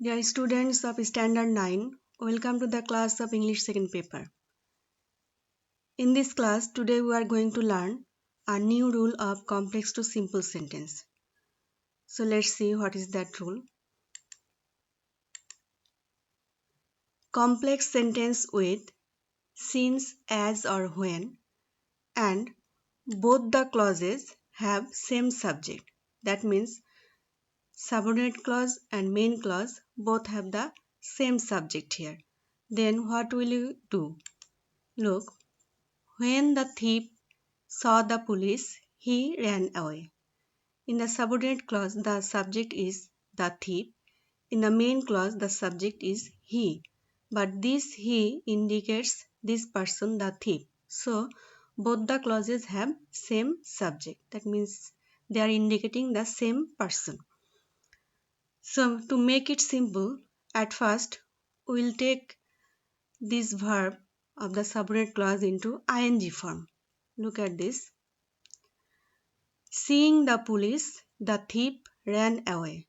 Dear students of Standard 9, welcome to the class of English second paper. In this class, today we are going to learn a new rule of complex to simple sentence. So let's see what is that rule. Complex sentence with since, as or when and both the clauses have same subject. That means subordinate clause and main clause both have the same subject here. Then what will you do? Look, when the thief saw the police, he ran away. In the subordinate clause, the subject is the thief. In the main clause, the subject is he. But this he indicates this person, the thief. So, both the clauses have same subject. That means they are indicating the same person. So, to make it simple, at first, we will take this verb of the subordinate clause into ing form. Look at this. Seeing the police, the thief ran away.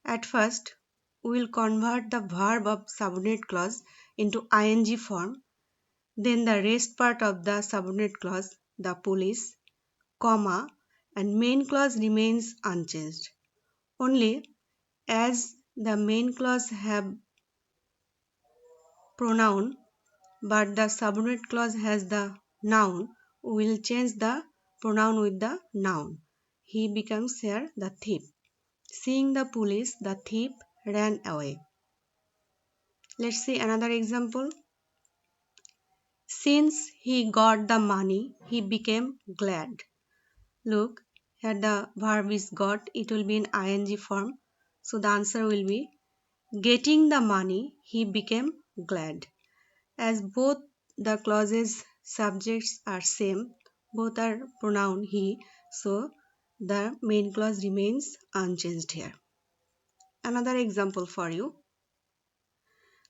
At first, we will convert the verb of subordinate clause into ing form. Then the rest part of the subordinate clause, the police, comma, and main clause remains unchanged. Only as the main clause have pronoun but the subordinate clause has the noun, we will change the pronoun with the noun. He becomes here the thief. Seeing the police, the thief ran away. Let's see another example. Since he got the money, he became glad. Look, here the verb is got, it will be in ing form. So the answer will be getting the money, he became glad. As both the clauses subjects are same, both are pronoun he, so the main clause remains unchanged here. Another example for you.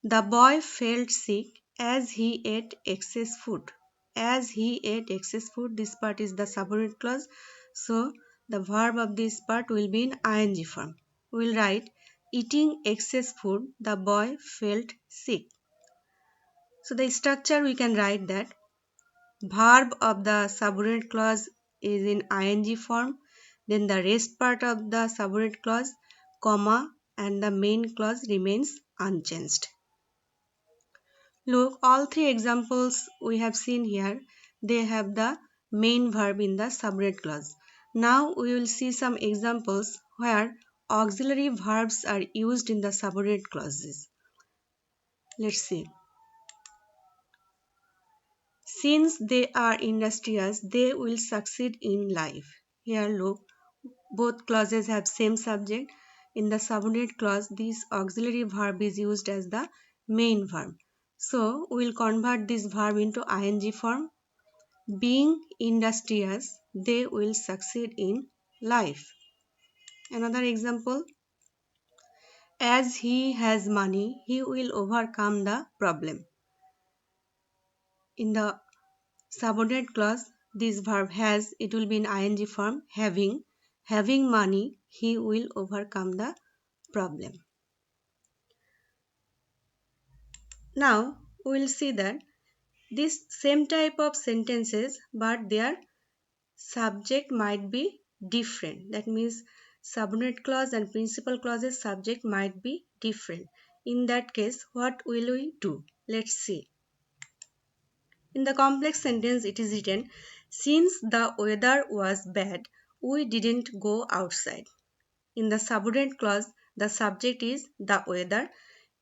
The boy felt sick as he ate excess food. As he ate excess food, this part is the subordinate clause. So the verb of this part will be in ing form. We will write eating excess food, the boy felt sick. So the structure we can write that verb of the subordinate clause is in ing form. Then the rest part of the subordinate clause, comma, and the main clause remains unchanged. Look, all three examples we have seen here, they have the main verb in the subordinate clause. Now we will see some examples where auxiliary verbs are used in the subordinate clauses. Let's see. Since they are industrious, they will succeed in life. Here look, both clauses have same subject. In the subordinate clause, this auxiliary verb is used as the main verb. So we will convert this verb into ing form. Being industrious, they will succeed in life. Another example. As he has money, he will overcome the problem. In the subordinate clause, this verb has, it will be in ing form, having. Having money, he will overcome the problem. Now, we will see that this same type of sentences, but their subject might be different. That means subordinate clause and principal clauses subject might be different. In that case, what will we do? Let's see. In the complex sentence, it is written, since the weather was bad, we didn't go outside. In the subordinate clause, the subject is the weather.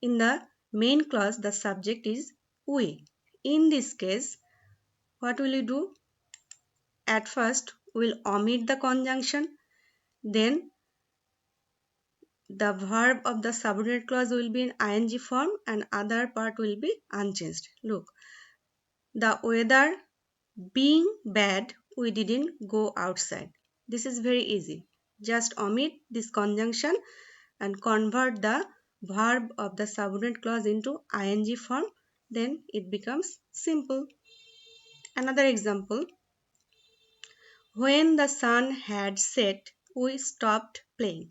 In the main clause, the subject is we. In this case, what will you do? At first, we'll omit the conjunction. Then, the verb of the subordinate clause will be in ing form and other part will be unchanged. Look, the weather being bad, we didn't go outside. This is very easy. Just omit this conjunction and convert the verb of the subordinate clause into ing form. Then it becomes simple. Another example. When the sun had set, we stopped playing.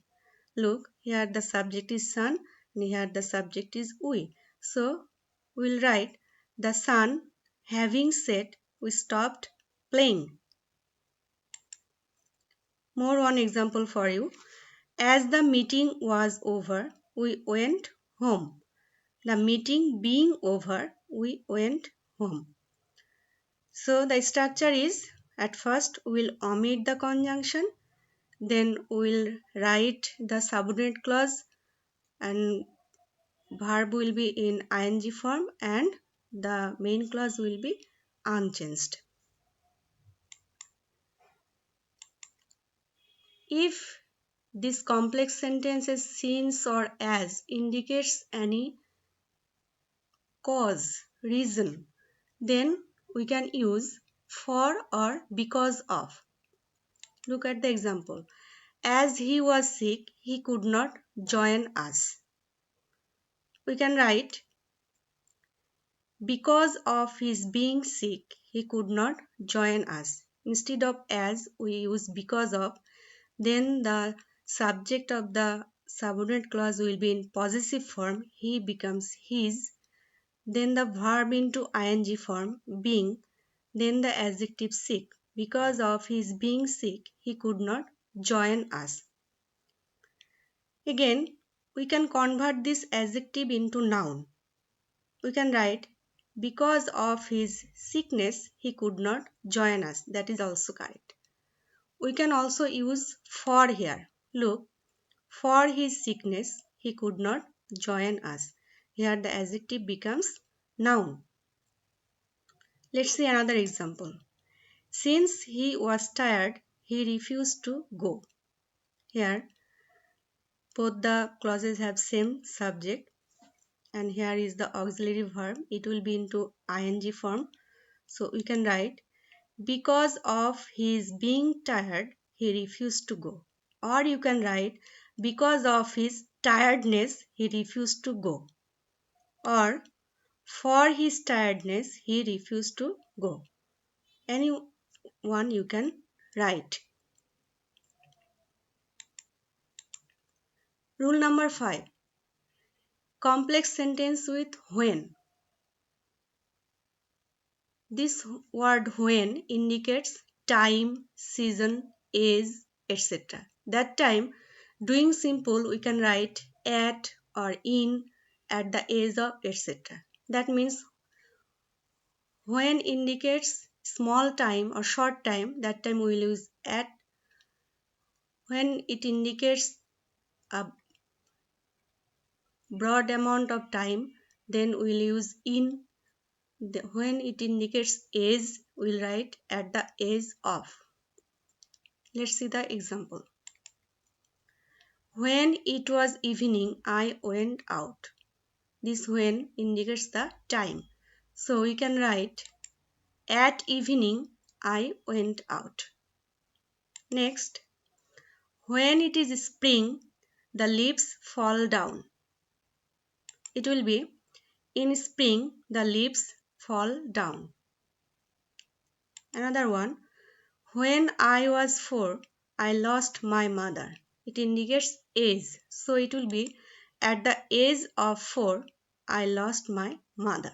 Look, here the subject is sun Here the subject is we. So we'll write the sun having set, we stopped playing. More one example for you. As the meeting was over, we went home. The meeting being over, we went home. So the structure is, at first we'll omit the conjunction, then we'll write the subordinate clause and verb will be in ing form and the main clause will be unchanged. If this complex sentences since or as indicates any cause, reason, then we can use for or because of. Look at the example. As he was sick, he could not join us. We can write because of his being sick, he could not join us. Instead of as, we use because of. Then the subject of the subordinate clause will be in possessive form. He becomes his. Then the verb into ing form, being. Then the adjective sick. Because of his being sick, he could not join us. Again, we can convert this adjective into noun. We can write because of his sickness he could not join us. That is also correct. We can also use for here. Look, for his sickness he could not join us. Here the adjective becomes noun. Let's see another example. Since he was tired, he refused to go. Here both the clauses have same subject and here is the auxiliary verb. It will be into ing form. So we can write because of his being tired, he refused to go. Or you can write because of his tiredness, he refused to go. Or for his tiredness, he refused to go. Any one you can write. Rule number 5. Complex sentence with when. This word when indicates time, season, age, etc. That time, doing simple, we can write at or in, at the age of, etc. That means when indicates small time or short time, that time we will use at. When it indicates a broad amount of time, then we will use in. When it indicates age, we will write at the age of. Let's see the example. When it was evening, I went out. This when indicates the time. So we can write at evening, I went out. Next, when it is spring, the leaves fall down. It will be in spring, the leaves fall down. Another one, when I was 4, I lost my mother. It indicates age. So it will be at the age of 4, I lost my mother.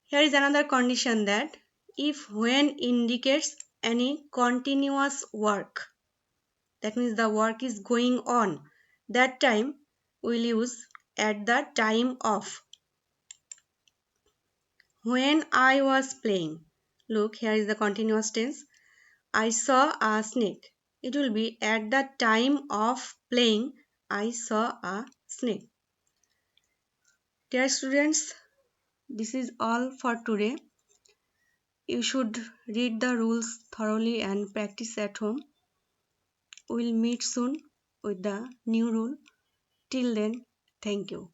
Here is another condition that if when indicates any continuous work, that means the work is going on, that time we'll use at the time of. When I was playing, look, here is the continuous tense. I saw a snake. It will be at the time of playing, I saw a snake. Dear students, this is all for today. You should read the rules thoroughly and practice at home. We'll meet soon with the new rule. Till then, thank you.